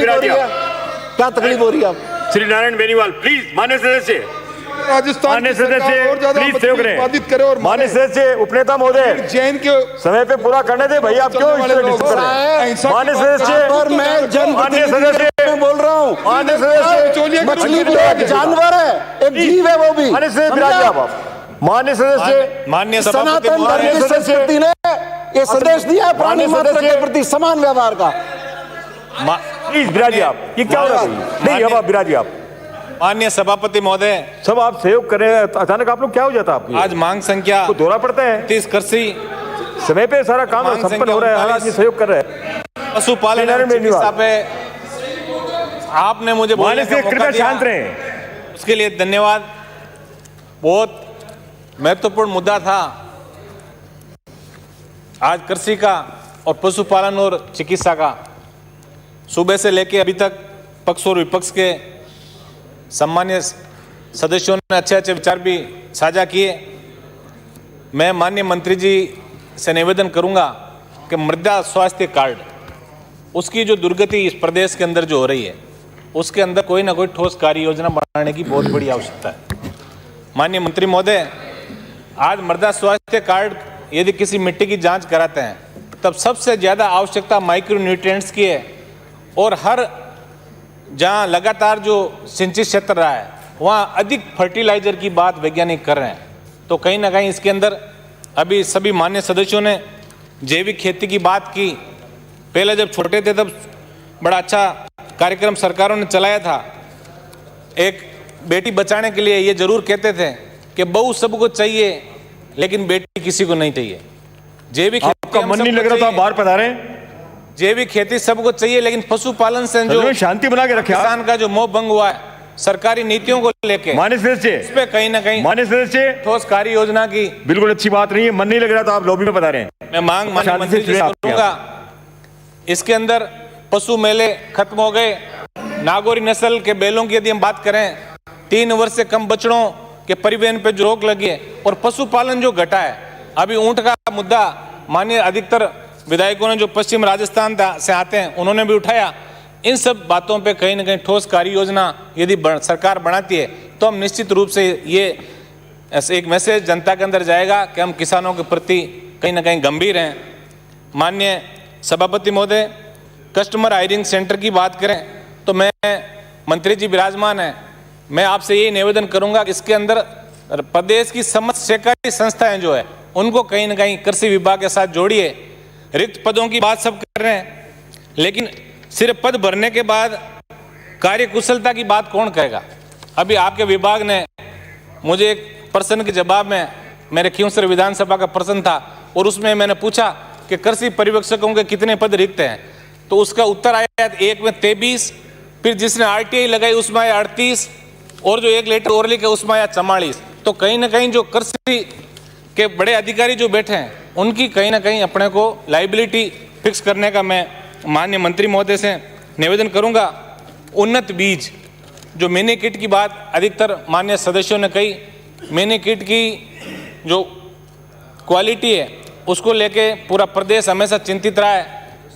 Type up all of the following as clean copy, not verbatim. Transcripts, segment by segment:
तकलीफ हो रही है? क्या तकलीफ हो रही है? श्री नारायण बेनीवाल प्लीज, मान्य सदस्य, राजस्थान मान्य की सरकार सदस्य और ज्यादा प्लीज सहयोग उत्पादित करे और मान्य सदस्य उपनेता महोदय जैन के समय पे पूरा करने दे भैया, आप क्यों इसमें डिस्टर्ब कर रहे हैं? मान्य सदस्य, और मैं मान्य सदस्य मैं बोल रहा हूँ, मान्य सदस्य, मछली भी एक जानवर है, एक जीव है वो भी। मान्य सदस्य बिराजिए आप। मान्य सदस्य, मान्य सनातन धर्म की संस्कृति ने ये संदेश दिया है प्राणी मात्र के प्रति समान व्यवहार का। प्लीज बिराजिए आप। ये क्या हो रहा है? नहीं, अब आप बिराजिए आप। माननीय सभापति महोदय, सब आप सहयोग करें, अचानक आप लोग क्या हो जाता है आपकी? आज मांग संख्या को दौरा पड़ता है 30 कृषि समय पे सारा काम मांग संपन्न संख्या हो रहा है, हर 39 आदमी सहयोग कर रहे हैं। पशुपालन एवं चिकित्सा पे आपने मुझे बोलने मान्य का से मौका कृपया दिया, शांत रहें। उसके लिए धन्यवाद। बहुत महत्वपूर्ण मुद्दा था आज कृषि का और पशुपालन और चिकित्सा का। सुबह से लेकर अभी तक पक्ष और विपक्ष के सम्मान्य सदस्यों ने अच्छे अच्छे विचार भी साझा किए। मैं माननीय मंत्री जी से निवेदन करूंगा कि मृदा स्वास्थ्य कार्ड, उसकी जो दुर्गति इस प्रदेश के अंदर जो हो रही है, उसके अंदर कोई ना कोई ठोस कार्य योजना बनाने की बहुत बड़ी आवश्यकता है। माननीय मंत्री महोदय, आज मृदा स्वास्थ्य कार्ड यदि किसी मिट्टी की जांच कराते हैं तब सबसे ज़्यादा आवश्यकता माइक्रो न्यूट्रिएंट्स की है, और हर जहां लगातार जो सिंचित क्षेत्र रहा है वहां अधिक फर्टिलाइजर की बात वैज्ञानिक कर रहे हैं। तो कहीं ना कहीं इसके अंदर अभी सभी मान्य सदस्यों ने जैविक खेती की बात की। पहले जब छोटे थे तब बड़ा अच्छा कार्यक्रम सरकारों ने चलाया था। एक बेटी बचाने के लिए ये जरूर कहते थे कि बहू सबको चाहिए लेकिन बेटी किसी को नहीं चाहिए। जैविक आपका मन नहीं लग रहा था, बाहर पधारे। जैविक खेती सबको चाहिए, लेकिन पशुपालन से जो शांति बना के रखे किसान का जो मोह भंग हुआ है सरकारी नीतियों को लेके, मान्य सदस्य, इस पे कहीं ना कहीं मान्य सदस्य ठोस कार्य योजना की बिल्कुल अच्छी बात नहीं है। मन नहीं लग रहा था, आप लॉबी में बता रहे हैं। मैं मांग माननीय मंत्री जी से करूंगा। इसके अंदर पशु मेले खत्म हो गए। नागौरी नस्ल के बैलों की यदि हम बात करें, 3 वर्ष से कम बछड़ों के परिवहन पे जो रोक लगी है, और पशुपालन जो घटा है। अभी ऊंट का मुद्दा माननीय अधिकतर विधायकों ने जो पश्चिम राजस्थान से आते हैं उन्होंने भी उठाया। इन सब बातों पे कहीं ना कहीं ठोस कार्य योजना यदि सरकार बनाती है तो हम निश्चित रूप से ये एक मैसेज जनता के अंदर जाएगा कि हम किसानों के प्रति कहीं ना कहीं गंभीर हैं। माननीय सभापति महोदय, कस्टमर हायरिंग सेंटर की बात करें तो मैं, मंत्री जी विराजमान हैं, मैं आपसे ये निवेदन करूंगा कि इसके अंदर प्रदेश की समस्त सहकारी संस्थाएं जो है उनको कहीं ना कहीं कृषि विभाग के साथ जोड़िए। रिक्त पदों की बात सब कर रहे हैं, लेकिन सिर्फ पद भरने के बाद कार्य कुशलता की बात कौन कहेगा? अभी आपके विभाग ने मुझे एक प्रश्न के जवाब में, मेरे खींवसर विधानसभा का प्रश्न था और उसमें मैंने पूछा कि कृषि पर्यवेक्षकों के कितने पद रिक्त हैं, तो उसका उत्तर आया एक में 23, फिर जिसने RTI लगाई उसमें आया 38, और जो एक लेटर और लिखे उसमें आया 44। तो कहीं ना कहीं जो कृषि के बड़े अधिकारी जो बैठे हैं उनकी कहीं ना कहीं अपने को लाइबिलिटी फिक्स करने का मैं माननीय मंत्री महोदय से निवेदन करूंगा। उन्नत बीज, जो मिनी किट की बात अधिकतर माननीय सदस्यों ने कही, मिनी किट की जो क्वालिटी है उसको लेके पूरा प्रदेश हमेशा चिंतित रहा है।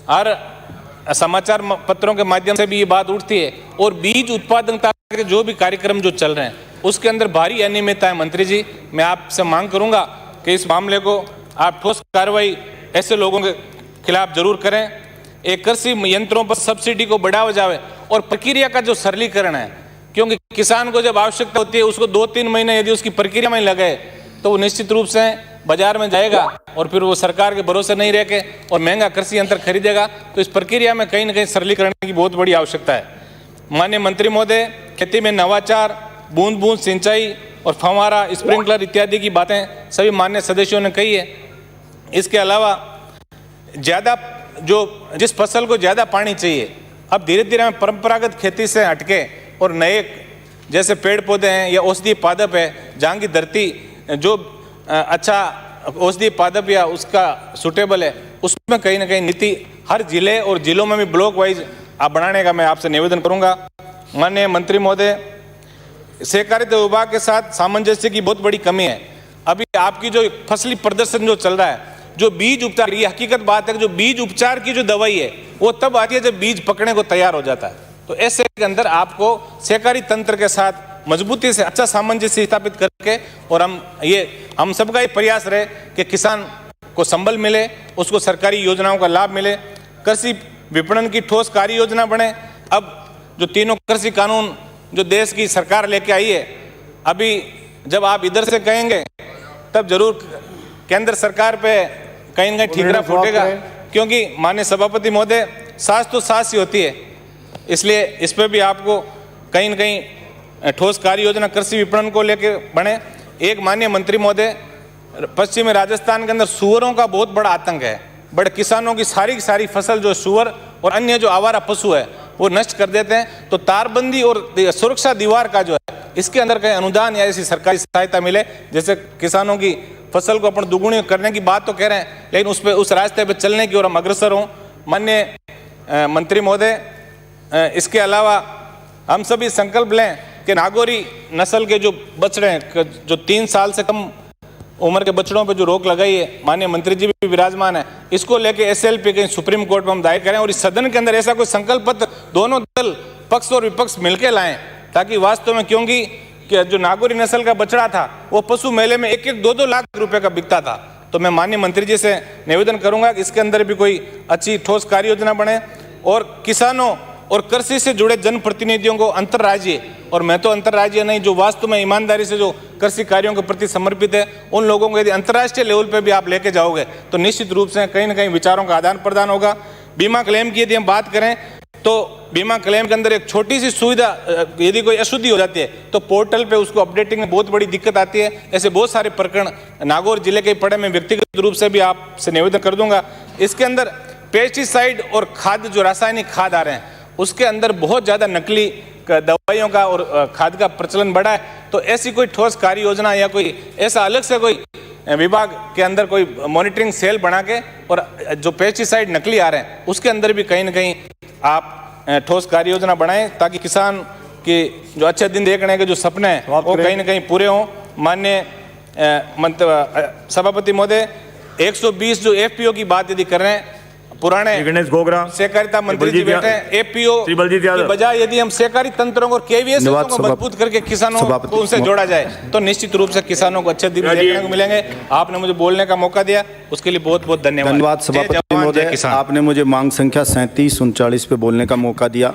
हर समाचार पत्रों के माध्यम से भी ये बात उठती है, और बीज उत्पादकता के जो भी कार्यक्रम जो चल रहे हैं उसके अंदर भारी अनियमितता है। मंत्री जी, मैं आपसे मांग करूंगा कि इस मामले को आप ठोस कार्रवाई ऐसे लोगों के खिलाफ जरूर करें। एक कृषि यंत्रों पर सब्सिडी को बढ़ावा जाए और प्रक्रिया का जो सरलीकरण है, क्योंकि किसान को जब आवश्यकता होती है उसको 2-3 महीने यदि उसकी प्रक्रिया में लगे तो वो निश्चित रूप से बाजार में जाएगा और फिर वो सरकार के भरोसे नहीं रह के और महंगा कृषि यंत्र खरीदेगा। तो इस प्रक्रिया में कहीं ना कहीं सरलीकरण की बहुत बड़ी आवश्यकता है। माननीय मंत्री महोदय, खेती में नवाचार, बूंद बूंद सिंचाई और फव्वारा, स्प्रिंकलर इत्यादि की बातें सभी मान्य सदस्यों ने कही है। इसके अलावा ज़्यादा जिस फसल को ज़्यादा पानी चाहिए, अब धीरे धीरे हमें परंपरागत खेती से हटके और नए जैसे पेड़ पौधे हैं या औषधीय पादप है, जहाँ की धरती जो अच्छा औषधीय पादप या उसका सुटेबल है, उसमें कहीं ना कहीं नीति हर जिले और जिलों में भी ब्लॉक वाइज आप बनाने का मैं आपसे निवेदन करूंगा। माननीय मंत्री महोदय, सहकारिता विभाग के साथ सामंजस्य की बहुत बड़ी कमी है। अभी आपकी जो फसली प्रदर्शन जो चल रहा है जो बीज उपचार, ये हकीकत बात है कि जो बीज उपचार की जो दवाई है वो तब आती है जब बीज पकने को तैयार हो जाता है। तो ऐसे के अंदर आपको सहकारी तंत्र के साथ मजबूती से अच्छा सामंजस्य स्थापित करके, और हम सबका ये प्रयास रहे कि किसान को संबल मिले, उसको सरकारी योजनाओं का लाभ मिले, कृषि विपणन की ठोस कार्य योजना बने। अब जो तीनों कृषि कानून जो देश की सरकार लेके आई है, अभी जब आप इधर से कहेंगे तब जरूर केंद्र सरकार पे कहीं ना कहीं ठीकरा फूटेगा, क्योंकि माननीय सभापति महोदय सास तो सास ही होती है, इसलिए इस पे भी आपको कहीं न कहीं ठोस कार्य योजना कृषि विपणन को लेके बने। एक माननीय मंत्री महोदय, पश्चिमी राजस्थान के अंदर सुअरों का बहुत बड़ा आतंक है, बड़े किसानों की सारी फसल जो सुअर और अन्य जो आवारा पशु है वो नष्ट कर देते हैं। तो तारबंदी और सुरक्षा दीवार का जो है इसके अंदर कहीं अनुदान या ऐसी सरकारी सहायता मिले, जैसे किसानों की फसल को अपन दुगुनी करने की बात तो कह रहे हैं, लेकिन उस रास्ते पे चलने की ओर हम अग्रसर हों। माननीय मंत्री महोदय, इसके अलावा हम सभी संकल्प लें कि नागौरी नस्ल के जो बछड़े हैं, जो 3 साल से कम उम्र के बछड़ों पे जो रोक लगाई है, माननीय मंत्री जी भी विराजमान है, इसको लेके SLP कहीं सुप्रीम कोर्ट में हम दायर करें, और इस सदन के अंदर ऐसा कोई संकल्प पत्र दोनों दल पक्ष और विपक्ष मिलकर लाएं, ताकि वास्तव में, क्योंकि जो नागौरी नस्ल का बछड़ा था वो पशु मेले में 1-2 लाख रुपए का बिकता था। तो मैं माननीय मंत्री जी से निवेदन करूंगा कि इसके अंदर भी कोई अच्छी ठोस कार्य योजना बने, और किसानों और कृषि से जुड़े जनप्रतिनिधियों को अंतर्राज्यीय, और मैं तो अंतर्राज्यीय नहीं, जो वास्तव में ईमानदारी से जो कृषि कार्यों के प्रति समर्पित है, उन लोगों को यदि अंतर्राष्ट्रीय लेवल पे भी आप लेके जाओगे तो निश्चित रूप से कहीं ना कहीं विचारों का आदान प्रदान होगा। बीमा क्लेम की यदि हम बात करें तो बीमा क्लेम के अंदर एक छोटी सी सुविधा, यदि कोई अशुद्धि हो जाती है तो पोर्टल पे उसको अपडेटिंग में बहुत बड़ी दिक्कत आती है। ऐसे बहुत सारे प्रकरण नागौर जिले के पड़े में व्यक्तिगत रूप से भी आपसे निवेदन कर दूंगा। इसके अंदर पेस्टिसाइड और खाद, जो रासायनिक खाद आ रहे हैं, उसके अंदर बहुत ज़्यादा नकली दवाइयों का और खाद का प्रचलन बढ़ा है। तो ऐसी कोई ठोस कार्य योजना या कोई ऐसा अलग से कोई विभाग के अंदर कोई मॉनिटरिंग सेल बना के, और जो पेस्टिसाइड नकली आ रहे हैं उसके अंदर भी कहीं ना कहीं आप ठोस कार्य योजना बनाएं, ताकि किसान के जो अच्छे दिन देखने के जो सपने हैं वो कहीं ना कहीं पूरे हों। माननीय सभापति महोदय, 120 जो FPO की बात यदि कर रहे हैं, पुराने गणेश गोगरा सहकारिता मंत्री जी बैठे हैं, FPO की बजाय यदि हम सहकारी तंत्रों और KVS को मजबूत करके किसानों को उनसे जोड़ा जाए तो निश्चित रूप से किसानों को अच्छे दिन देखने को मिलेंगे। आपने मुझे बोलने का मौका दिया, उसके लिए बहुत बहुत धन्यवाद। धन्यवाद सभापति महोदय, आपने मुझे मांग संख्या 3739 पे बोलने का मौका दिया।